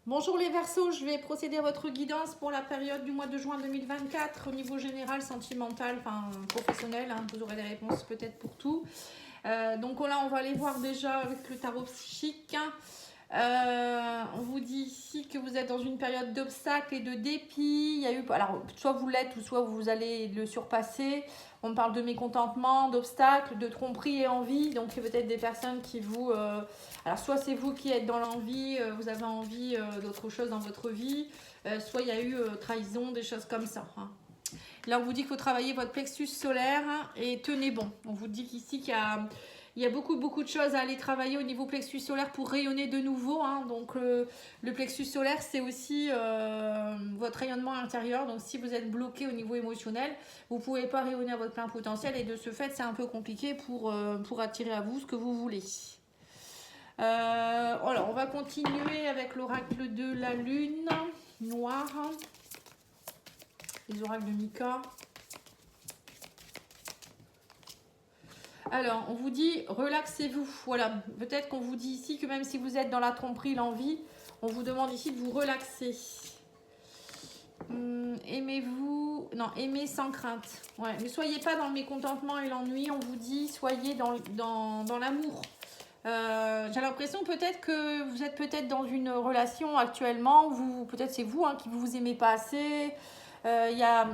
Bonjour les Verseaux, je vais procéder à votre guidance pour la période du mois de juin 2024 au niveau général, sentimental, enfin professionnel. Vous aurez des réponses peut-être pour tout. Donc là, on va aller voir déjà avec le tarot psychique. On vous dit ici que vous êtes dans une période d'obstacles et de dépit. Il y a eu, alors, soit vous l'êtes ou soit vous allez le surpasser. On parle de mécontentement, d'obstacles, de tromperie et envie. Donc, il y a peut-être des personnes qui vous... alors, soit c'est vous qui êtes dans l'envie, vous avez envie d'autre chose dans votre vie. Soit il y a eu trahison, des choses comme ça. Là, on vous dit qu'il faut travailler votre plexus solaire et tenez bon. On vous dit qu'ici, il y a beaucoup de choses à aller travailler au niveau plexus solaire pour rayonner de nouveau. Donc, le plexus solaire, c'est aussi votre rayonnement intérieur. Donc, si vous êtes bloqué au niveau émotionnel, vous ne pouvez pas rayonner à votre plein potentiel. Et de ce fait, c'est un peu compliqué pour attirer à vous ce que vous voulez. Voilà, on va continuer avec l'oracle de la lune noire. Les oracles de Mika. Alors, on vous dit relaxez-vous. Voilà, peut-être qu'on vous dit ici que même si vous êtes dans la tromperie, l'envie, on vous demande ici de vous relaxer. Aimez-vous. Non, aimez sans crainte. Ouais, ne soyez pas dans le mécontentement et l'ennui. On vous dit soyez dans l'amour. J'ai l'impression peut-être que vous êtes peut-être dans une relation actuellement. Peut-être c'est vous qui vous aimez pas assez.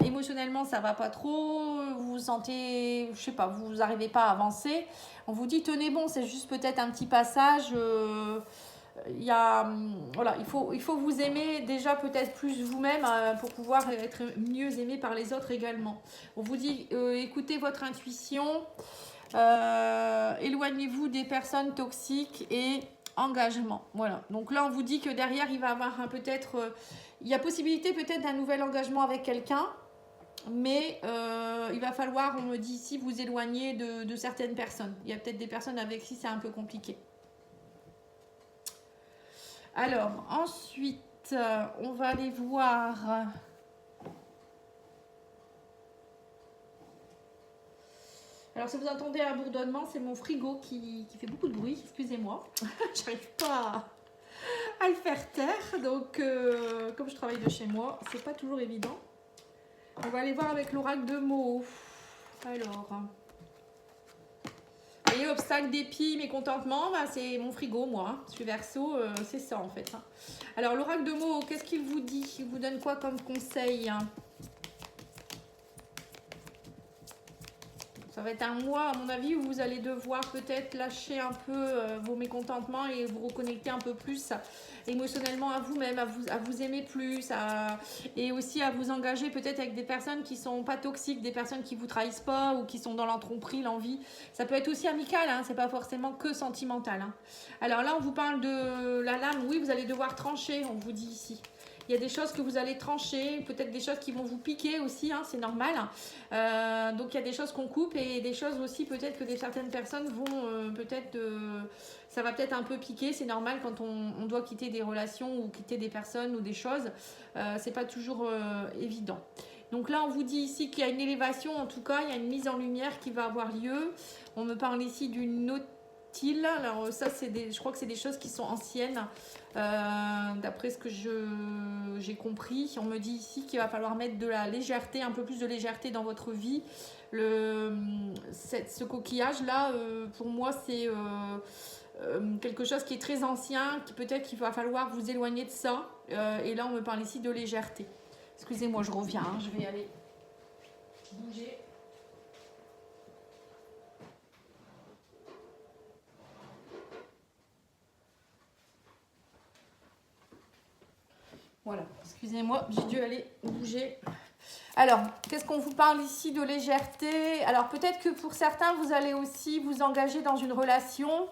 Émotionnellement ça va pas trop, vous vous sentez, je sais pas, vous n'arrivez pas à avancer. On vous dit tenez bon, c'est juste peut-être un petit passage. Voilà, il faut vous aimer déjà peut-être plus vous-même pour pouvoir être mieux aimé par les autres également. On vous dit écoutez votre intuition, éloignez-vous des personnes toxiques et engagement. Voilà. Donc là, on vous dit que derrière, il va y avoir il y a possibilité peut-être d'un nouvel engagement avec quelqu'un, mais il va falloir, on me dit ici, vous éloigner de certaines personnes. Il y a peut-être des personnes avec qui c'est un peu compliqué. Alors, ensuite, on va aller voir... Alors, si vous entendez un bourdonnement, c'est mon frigo qui fait beaucoup de bruit, excusez-moi. J'arrive pas à le faire taire, donc comme je travaille de chez moi, c'est pas toujours évident. On va aller voir avec l'oracle de mots. Alors, vous voyez, obstacle, dépit, mécontentement, c'est mon frigo, moi. Je suis Verseau, c'est ça en fait. Alors, l'oracle de mots, qu'est-ce qu'il vous dit? Il vous donne quoi comme conseil? Ça va être un mois, à mon avis, où vous allez devoir peut-être lâcher un peu vos mécontentements et vous reconnecter un peu plus émotionnellement à vous-même, à vous aimer plus, et aussi à vous engager peut-être avec des personnes qui sont pas toxiques, des personnes qui vous trahissent pas ou qui sont dans l'entromperie, l'envie. Ça peut être aussi amical, c'est pas forcément que sentimental. Alors là, on vous parle de la lame. Oui, vous allez devoir trancher, on vous dit ici. Il y a des choses que vous allez trancher, peut-être des choses qui vont vous piquer aussi, c'est normal. Donc il y a des choses qu'on coupe et des choses aussi peut-être que certaines personnes vont ça va peut-être un peu piquer, c'est normal quand on doit quitter des relations ou quitter des personnes ou des choses. C'est pas toujours évident. Donc là, on vous dit ici qu'il y a une élévation, en tout cas, il y a une mise en lumière qui va avoir lieu. On me parle ici d'une autre. Alors ça, je crois que c'est des choses qui sont anciennes, d'après ce que j'ai compris. On me dit ici qu'il va falloir mettre de la légèreté, un peu plus de légèreté dans votre vie. Ce coquillage-là, pour moi, c'est quelque chose qui est très ancien, qui peut-être qu'il va falloir vous éloigner de ça. Et là, on me parle ici de légèreté. Excusez-moi, je reviens, je vais aller bouger. Voilà, excusez-moi, j'ai dû aller bouger. Alors, qu'est-ce qu'on vous parle ici de légèreté? Alors, peut-être que pour certains, vous allez aussi vous engager dans une relation,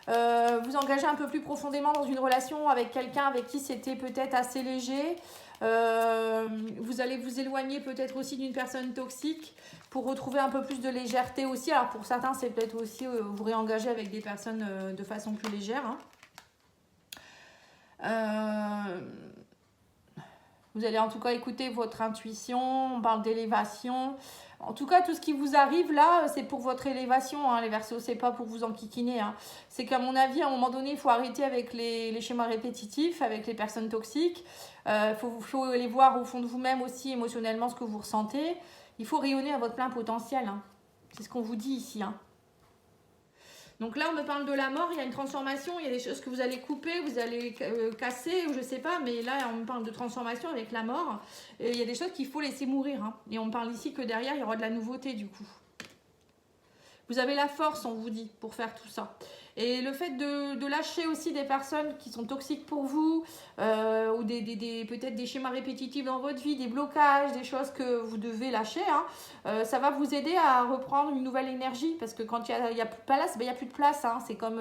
vous engager un peu plus profondément dans une relation avec quelqu'un avec qui c'était peut-être assez léger. Vous allez vous éloigner peut-être aussi d'une personne toxique pour retrouver un peu plus de légèreté aussi. Alors, pour certains, c'est peut-être aussi vous réengager avec des personnes de façon plus légère. Vous allez en tout cas écouter votre intuition, on parle d'élévation. En tout cas, tout ce qui vous arrive là, c'est pour votre élévation, hein, les Verseaux, c'est pas pour vous enquiquiner. Hein. C'est qu'à mon avis, à un moment donné, il faut arrêter avec les schémas répétitifs, avec les personnes toxiques. Faut aller voir au fond de vous-même aussi émotionnellement ce que vous ressentez. Il faut rayonner à votre plein potentiel. Hein. C'est ce qu'on vous dit ici. Hein. Donc là, on me parle de la mort, il y a une transformation, il y a des choses que vous allez couper, vous allez casser, ou je sais pas, mais là, on me parle de transformation avec la mort. Et il y a des choses qu'il faut laisser mourir. Hein. Et on me parle ici que derrière, il y aura de la nouveauté du coup. Vous avez la force, on vous dit, pour faire tout ça. Et le fait de lâcher aussi des personnes qui sont toxiques pour vous, ou peut-être des schémas répétitifs dans votre vie, des blocages, des choses que vous devez lâcher, hein, ça va vous aider à reprendre une nouvelle énergie. Parce que quand il y a plus de place, ben, il n'y a plus de place. Hein. C'est comme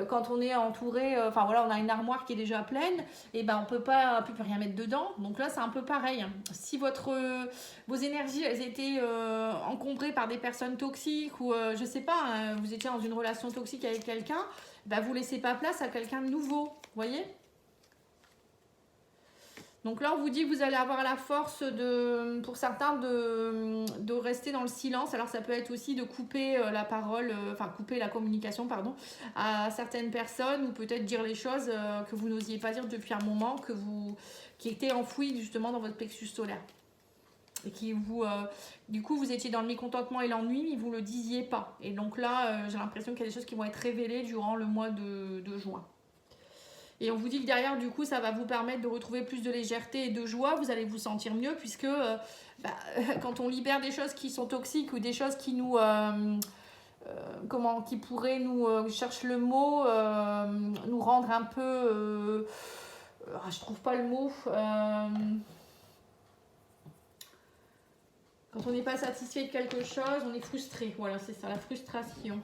quand on est entouré, enfin voilà, on a une armoire qui est déjà pleine, et ben on peut pas plus rien mettre dedans. Donc là, c'est un peu pareil. Si vos énergies elles étaient encombrées par des personnes toxiques, ou je sais pas, hein, vous étiez dans une relation toxique avec quelqu'un, ben vous laissez pas place à quelqu'un de nouveau, vous voyez. Donc là, on vous dit que vous allez avoir la force, pour certains, de rester dans le silence. Alors, ça peut être aussi de couper la parole, couper la communication, pardon, à certaines personnes, ou peut-être dire les choses que vous n'osiez pas dire depuis un moment, qui étaient enfouies justement dans votre plexus solaire. Et qui du coup, vous étiez dans le mécontentement et l'ennui, mais vous ne le disiez pas. Et donc là, j'ai l'impression qu'il y a des choses qui vont être révélées durant le mois de juin. Et on vous dit que derrière, du coup, ça va vous permettre de retrouver plus de légèreté et de joie. Vous allez vous sentir mieux puisque quand on libère des choses qui sont toxiques ou des choses qui nous... qui pourraient nous... je cherche le mot... nous rendre un peu... je trouve pas le mot... quand on n'est pas satisfait de quelque chose, on est frustré. Voilà, c'est ça, la frustration.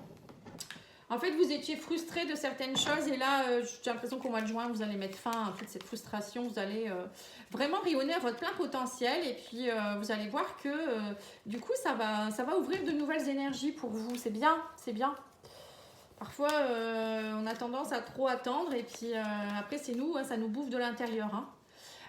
En fait, vous étiez frustré de certaines choses et là, j'ai l'impression qu'au mois de juin, vous allez mettre fin à toute cette frustration. Vous allez vraiment rayonner à votre plein potentiel et puis vous allez voir que du coup, ça va ouvrir de nouvelles énergies pour vous. C'est bien, c'est bien. Parfois, on a tendance à trop attendre et puis après, c'est nous, hein, ça nous bouffe de l'intérieur. Hein.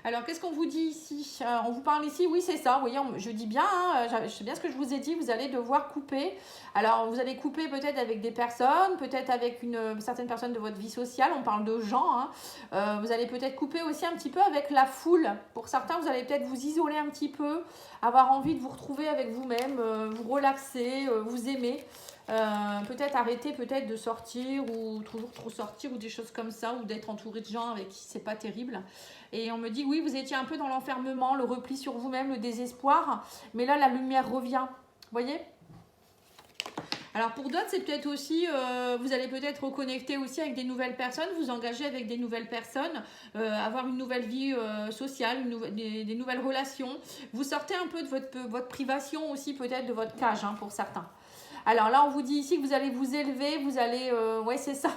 Alors, qu'est-ce qu'on vous dit ici? On vous parle ici, oui, c'est ça. Vous voyez, je dis bien, hein, je sais bien ce que je vous ai dit. Vous allez devoir couper. Alors, vous allez couper peut-être avec des personnes, peut-être avec certaines personnes de votre vie sociale. On parle de gens. Hein. Vous allez peut-être couper aussi un petit peu avec la foule. Pour certains, vous allez peut-être vous isoler un petit peu, avoir envie de vous retrouver avec vous-même, vous relaxer, vous aimer. Peut-être arrêter de sortir ou toujours trop sortir ou des choses comme ça, ou d'être entouré de gens avec qui c'est pas terrible. Et on me dit oui, vous étiez un peu dans l'enfermement, le repli sur vous-même, le désespoir, mais là la lumière revient, vous voyez. Alors pour d'autres, c'est peut-être aussi, vous allez peut-être reconnecter aussi avec des nouvelles personnes, vous engager avec des nouvelles personnes, avoir une nouvelle vie sociale, des nouvelles relations. Vous sortez un peu de votre privation aussi, peut-être de votre cage, hein, pour certains. Alors là, on vous dit ici que vous allez vous élever, vous allez, ouais c'est ça,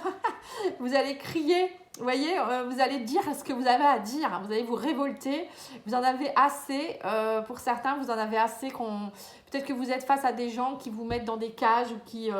vous allez crier, vous voyez, vous allez dire ce que vous avez à dire, vous allez vous révolter, vous en avez assez, pour certains, vous en avez assez peut-être que vous êtes face à des gens qui vous mettent dans des cages ou qui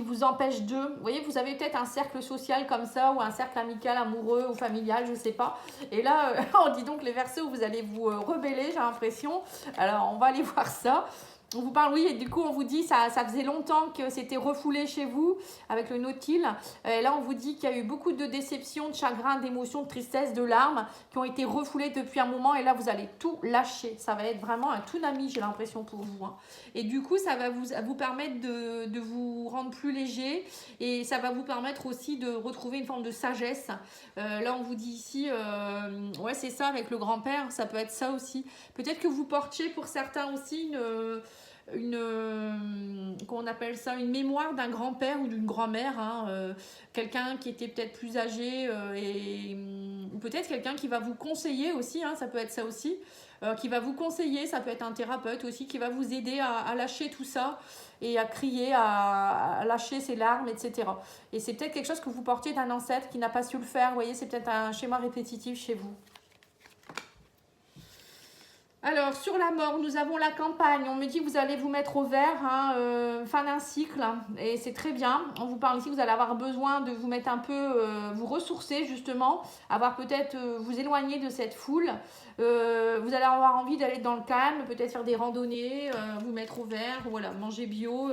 vous empêchent d'eux. Vous voyez, vous avez peut-être un cercle social comme ça, ou un cercle amical, amoureux ou familial, je ne sais pas. Et là, on dit donc les Verseaux, vous allez vous rebeller, j'ai l'impression. Alors, on va aller voir ça. On vous parle, oui, et du coup, on vous dit, ça faisait longtemps que c'était refoulé chez vous avec le nautile. Et là, on vous dit qu'il y a eu beaucoup de déceptions, de chagrin, d'émotions, de tristesse, de larmes qui ont été refoulées depuis un moment. Et là, vous allez tout lâcher. Ça va être vraiment un tsunami, j'ai l'impression, pour vous. Hein. Et du coup, ça va vous permettre de vous rendre plus léger. Et ça va vous permettre aussi de retrouver une forme de sagesse. Là, on vous dit ici, ouais, c'est ça, avec le grand-père, ça peut être ça aussi. Peut-être que vous portiez pour certains aussi qu'on appelle ça, une mémoire d'un grand-père ou d'une grand-mère, hein, quelqu'un qui était peut-être plus âgé ou peut-être quelqu'un qui va vous conseiller aussi, hein, ça peut être ça aussi, qui va vous conseiller, ça peut être un thérapeute aussi qui va vous aider à lâcher tout ça et à crier, à lâcher ses larmes, etc. Et c'est peut-être quelque chose que vous portiez d'un ancêtre qui n'a pas su le faire, vous voyez, c'est peut-être un schéma répétitif chez vous. Alors, sur la mort, nous avons la campagne. On me dit que vous allez vous mettre au vert, hein, fin d'un cycle. Et c'est très bien. On vous parle ici que vous allez avoir besoin de vous mettre un peu, vous ressourcer justement. Avoir peut-être, vous éloigner de cette foule. Vous allez avoir envie d'aller dans le calme, peut-être faire des randonnées, vous mettre au vert, voilà, manger bio.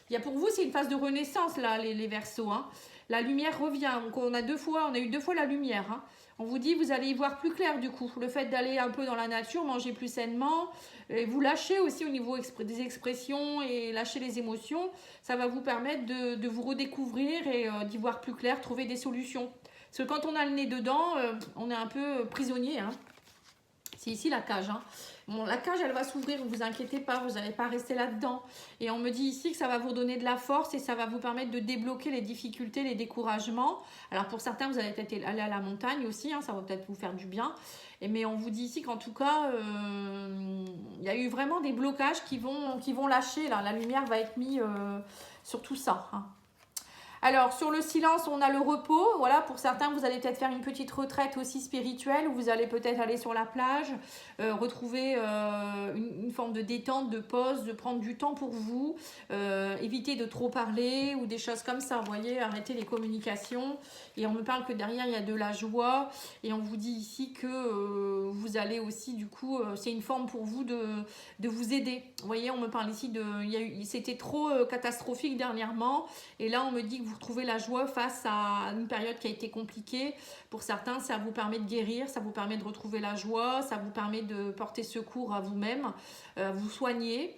Il y a pour vous, c'est une phase de renaissance là, les Verseaux, hein. La lumière revient. Donc, on a eu 2 fois la lumière, hein. On vous dit, vous allez y voir plus clair du coup. Le fait d'aller un peu dans la nature, manger plus sainement, et vous lâchez aussi au niveau des expressions et lâcher les émotions, ça va vous permettre de vous redécouvrir et d'y voir plus clair, trouver des solutions. Parce que quand on a le nez dedans, on est un peu prisonnier, hein. C'est ici la cage, hein. Bon, la cage, elle va s'ouvrir, ne vous inquiétez pas, vous n'allez pas rester là-dedans. Et on me dit ici que ça va vous donner de la force et ça va vous permettre de débloquer les difficultés, les découragements. Alors pour certains, vous allez peut-être aller à la montagne aussi, hein, ça va peut-être vous faire du bien. Mais on vous dit ici qu'en tout cas, il y a eu vraiment des blocages qui vont lâcher. Là. La lumière va être mise sur tout ça, hein. Alors, sur le silence, on a le repos. Voilà, pour certains, vous allez peut-être faire une petite retraite aussi spirituelle où vous allez peut-être aller sur la plage, retrouver une forme de détente, de pause, de prendre du temps pour vous, éviter de trop parler ou des choses comme ça. Vous voyez, arrêter les communications. Et on me parle que derrière, il y a de la joie. Et on vous dit ici que vous allez aussi, du coup, c'est une forme pour vous de vous aider. Vous voyez, on me parle ici c'était trop catastrophique dernièrement. Et là, on me dit que vous retrouvez la joie face à une période qui a été compliquée. Pour certains, ça vous permet de guérir, ça vous permet de retrouver la joie, ça vous permet de porter secours à vous-même, vous soigner.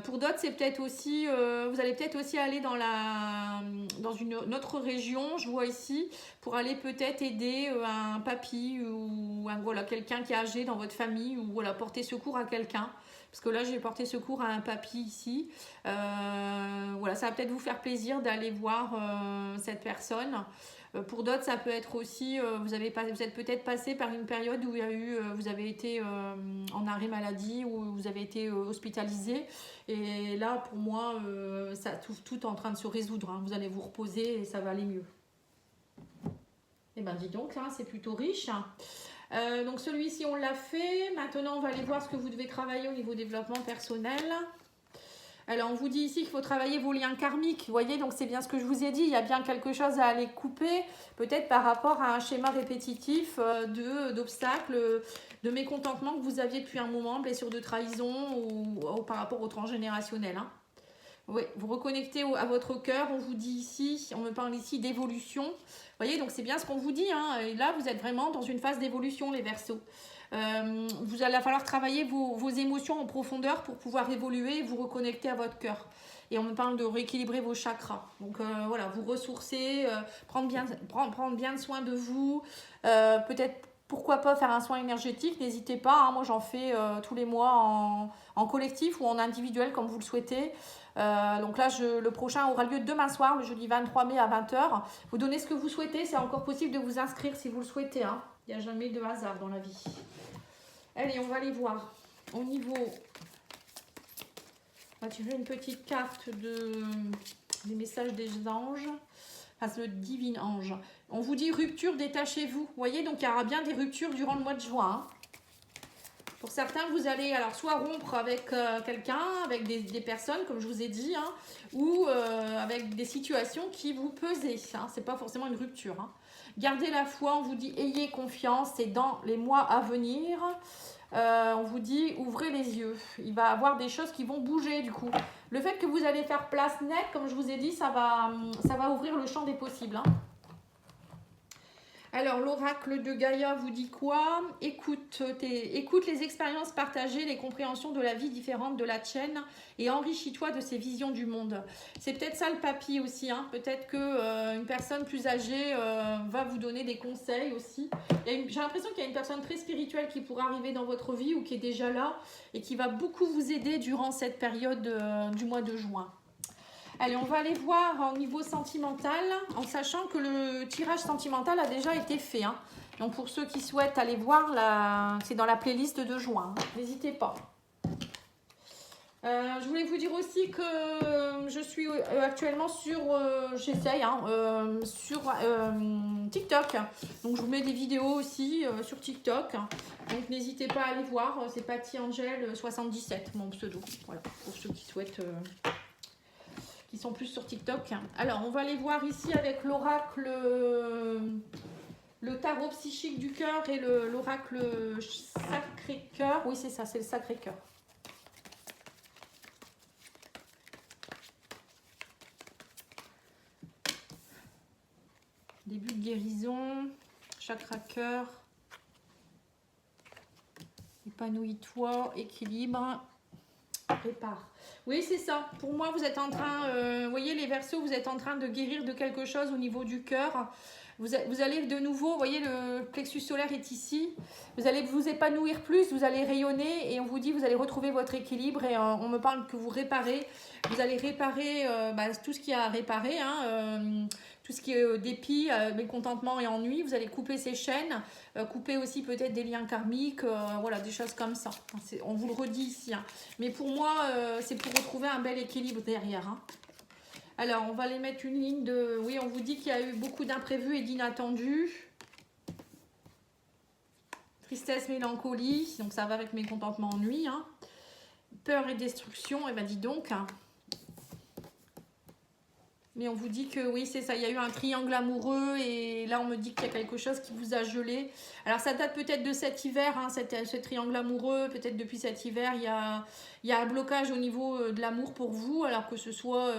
Pour d'autres, c'est peut-être aussi, vous allez peut-être aussi aller dans une autre région, je vois ici, pour aller peut-être aider un papy ou voilà, quelqu'un qui est âgé dans votre famille ou voilà, porter secours à quelqu'un. Parce que là, j'ai porté secours à un papy ici. Voilà, ça va peut-être vous faire plaisir d'aller voir cette personne. Pour d'autres, ça peut être aussi, vous êtes peut-être passé par une période où vous avez été en arrêt maladie, où vous avez été hospitalisé. Et là, pour moi, tout est en train de se résoudre, hein. Vous allez vous reposer et ça va aller mieux. Eh bien, dis donc, hein, c'est plutôt riche. Donc celui-ci, on l'a fait. Maintenant, on va aller voir ce que vous devez travailler au niveau développement personnel. Alors, on vous dit ici qu'il faut travailler vos liens karmiques. Vous voyez, donc c'est bien ce que je vous ai dit. Il y a bien quelque chose à aller couper, peut-être par rapport à un schéma répétitif d'obstacles, de mécontentement que vous aviez depuis un moment, blessure de trahison ou par rapport au transgénérationnel, hein. Oui, vous reconnectez à votre cœur. On vous dit ici, on me parle ici d'évolution. Vous voyez, donc c'est bien ce qu'on vous dit, hein. Et là, vous êtes vraiment dans une phase d'évolution, les Verseaux. Vous allez falloir travailler vos émotions en profondeur pour pouvoir évoluer et vous reconnecter à votre cœur. Et on me parle de rééquilibrer vos chakras. Donc voilà, vous ressourcer, prendre bien soin de vous. Peut-être, pourquoi pas faire un soin énergétique, n'hésitez pas, hein. Moi, j'en fais tous les mois en collectif ou en individuel, comme vous le souhaitez. Donc là, le prochain aura lieu demain soir, le jeudi 23 mai à 20h. Vous donnez ce que vous souhaitez, c'est encore possible de vous inscrire si vous le souhaitez, hein. Il n'y a jamais de hasard dans la vie. Allez, on va aller voir. Au niveau... On va tirer une petite carte des messages des anges. Enfin, le divin ange. On vous dit rupture, détachez-vous. Vous voyez, donc il y aura bien des ruptures durant le mois de juin, hein. Pour certains, vous allez alors soit rompre avec quelqu'un, avec des personnes, comme je vous ai dit, hein, ou avec des situations qui vous pesaient, hein. Ce n'est pas forcément une rupture, hein. Gardez la foi, on vous dit ayez confiance, c'est dans les mois à venir. On vous dit ouvrez les yeux. Il va y avoir des choses qui vont bouger du coup. Le fait que vous allez faire place nette, comme je vous ai dit, ça va ouvrir le champ des possibles, hein. Alors, l'oracle de Gaïa vous dit quoi? Écoute les expériences partagées, les compréhensions de la vie différente de la tienne et enrichis-toi de ces visions du monde. C'est peut-être ça le papy aussi, hein. Peut-être qu'une personne plus âgée va vous donner des conseils aussi. J'ai l'impression qu'il y a une personne très spirituelle qui pourrait arriver dans votre vie ou qui est déjà là et qui va beaucoup vous aider durant cette période du mois de juin. Allez, on va aller voir au niveau sentimental, en sachant que le tirage sentimental a déjà été fait, hein. Donc pour ceux qui souhaitent aller voir, c'est dans la playlist de juin, hein. N'hésitez pas. Je voulais vous dire aussi que je suis actuellement sur, j'essaye, hein, sur TikTok. Donc je vous mets des vidéos aussi sur TikTok. Donc n'hésitez pas à aller voir. C'est Patty Angel 77, mon pseudo. Voilà, pour ceux qui souhaitent, qui sont plus sur TikTok. Alors on va aller voir ici avec l'oracle, le tarot psychique du cœur et l'oracle Sacré-Cœur. Oui, c'est ça, c'est le Sacré-Cœur. Début de guérison, chakra cœur, épanouis-toi, équilibre, répare. Oui, c'est ça. Pour moi, vous êtes en train, vous voyez les Verseaux, vous êtes en train de guérir de quelque chose au niveau du cœur. Vous allez de nouveau, vous voyez le plexus solaire est ici. Vous allez vous épanouir plus, vous allez rayonner et on vous dit vous allez retrouver votre équilibre et on me parle que vous réparez. Vous allez réparer tout ce qu'il y a à réparer, hein, tout ce qui est dépit, mécontentement et ennui. Vous allez couper ces chaînes, couper aussi peut-être des liens karmiques, voilà, des choses comme ça. On vous le redit ici. Hein. Mais pour moi, c'est pour retrouver un bel équilibre derrière. Hein. Alors, on va les mettre une ligne de... Oui, on vous dit qu'il y a eu beaucoup d'imprévus et d'inattendus. Tristesse, mélancolie. Donc, ça va avec mécontentement, ennui. Hein. Peur et destruction. Eh bien, dis donc. Hein. Mais on vous dit que oui, c'est ça. Il y a eu un triangle amoureux. Et là, on me dit qu'il y a quelque chose qui vous a gelé. Alors, ça date peut-être de cet hiver, hein, ce triangle amoureux. Peut-être depuis cet hiver, il y a un blocage au niveau de l'amour pour vous. Alors que ce soit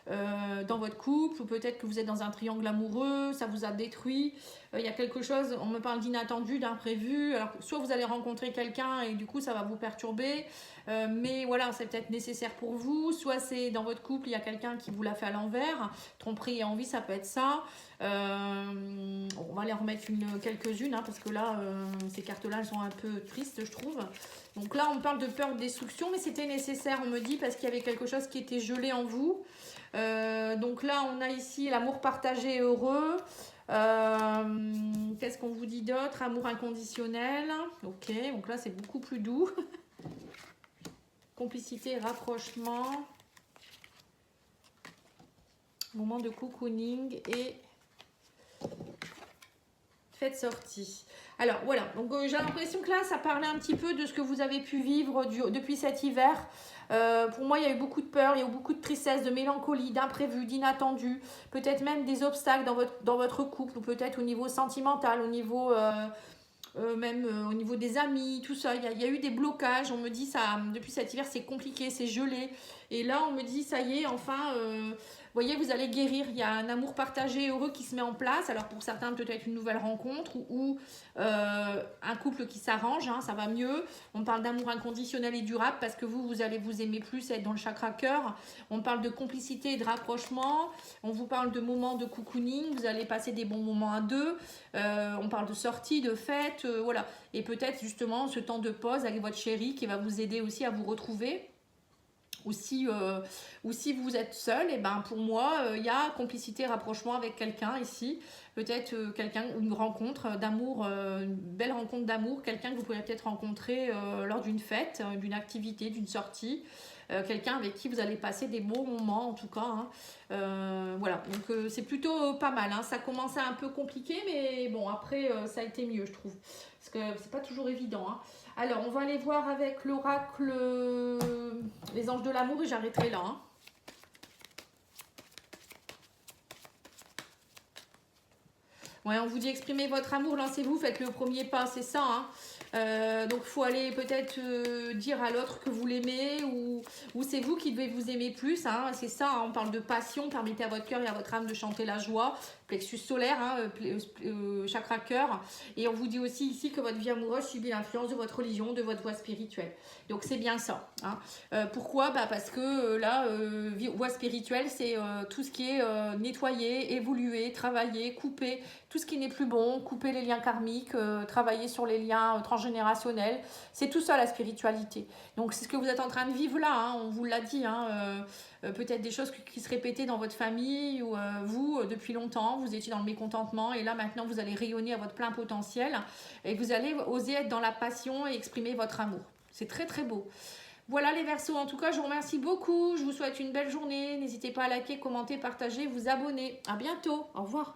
dans votre couple. Ou peut-être que vous êtes dans un triangle amoureux. Ça vous a détruit. Il y a quelque chose, on me parle d'inattendu, d'imprévu. Alors, soit vous allez rencontrer quelqu'un et du coup, ça va vous perturber. Mais voilà, c'est peut-être nécessaire pour vous. Soit c'est dans votre couple, il y a quelqu'un qui vous l'a fait à l'envers. Tromperie et envie, ça peut être ça. On va les remettre quelques-unes, hein, parce que là, ces cartes-là, elles sont un peu tristes, je trouve. Donc là, on parle de peur de destruction, mais c'était nécessaire, on me dit, parce qu'il y avait quelque chose qui était gelé en vous. Donc là, on a ici l'amour partagé et heureux. Qu'est-ce qu'on vous dit d'autre? Amour inconditionnel. Ok, donc là, c'est beaucoup plus doux. Complicité, rapprochement. Moment de cocooning et fête sortie. Alors voilà, donc j'ai l'impression que là ça parlait un petit peu de ce que vous avez pu vivre depuis cet hiver. Pour moi il y a eu beaucoup de peur, il y a eu beaucoup de tristesse, de mélancolie, d'imprévu, d'inattendu, peut-être même des obstacles dans votre couple ou peut-être au niveau sentimental, au niveau même au niveau des amis, tout ça. Il y a eu des blocages, on me dit ça depuis cet hiver c'est compliqué, c'est gelé. Et là on me dit ça y est, enfin... vous voyez, vous allez guérir. Il y a un amour partagé heureux qui se met en place. Alors pour certains, peut-être une nouvelle rencontre ou un couple qui s'arrange, hein, ça va mieux. On parle d'amour inconditionnel et durable parce que vous allez vous aimer plus, être dans le chakra cœur. On parle de complicité et de rapprochement. On vous parle de moments de cocooning. Vous allez passer des bons moments à deux. On parle de sortie, de fête, voilà. Et peut-être justement ce temps de pause avec votre chéri qui va vous aider aussi à vous retrouver. Ou si vous êtes seul, et ben pour moi, il y a complicité, rapprochement avec quelqu'un ici. Peut-être une rencontre d'amour, une belle rencontre d'amour, quelqu'un que vous pourrez peut-être rencontrer lors d'une fête, d'une activité, d'une sortie. Quelqu'un avec qui vous allez passer des beaux moments en tout cas. Hein. Voilà, donc c'est plutôt pas mal. Hein. Ça commençait un peu compliqué, mais bon, après, ça a été mieux, je trouve. Parce que c'est pas toujours évident. Hein. Alors, on va aller voir avec l'oracle les anges de l'amour et j'arrêterai là. Hein. Ouais, on vous dit exprimez votre amour, lancez-vous, faites le premier pas, c'est ça. Hein. Donc il faut aller peut-être dire à l'autre que vous l'aimez ou c'est vous qui devez vous aimer plus. Hein. C'est ça, hein. On parle de passion, permettez à votre cœur et à votre âme de chanter la joie. Plexus solaire, hein, chakra cœur. Et on vous dit aussi ici que votre vie amoureuse subit l'influence de votre religion, de votre voie spirituelle. Donc c'est bien ça. Hein. Pourquoi? Parce que là, voie spirituelle, c'est tout ce qui est nettoyer, évoluer, travailler, couper, tout ce qui n'est plus bon, couper les liens karmiques, travailler sur les liens transgénérationnels. C'est tout ça la spiritualité. Donc c'est ce que vous êtes en train de vivre là, hein, on vous l'a dit. Hein, peut-être des choses qui se répétaient dans votre famille ou vous, depuis longtemps, vous étiez dans le mécontentement et là maintenant vous allez rayonner à votre plein potentiel et vous allez oser être dans la passion et exprimer votre amour. C'est très très beau. Voilà les Verseaux, en tout cas je vous remercie beaucoup, je vous souhaite une belle journée, n'hésitez pas à liker, commenter, partager, vous abonner. À bientôt, au revoir.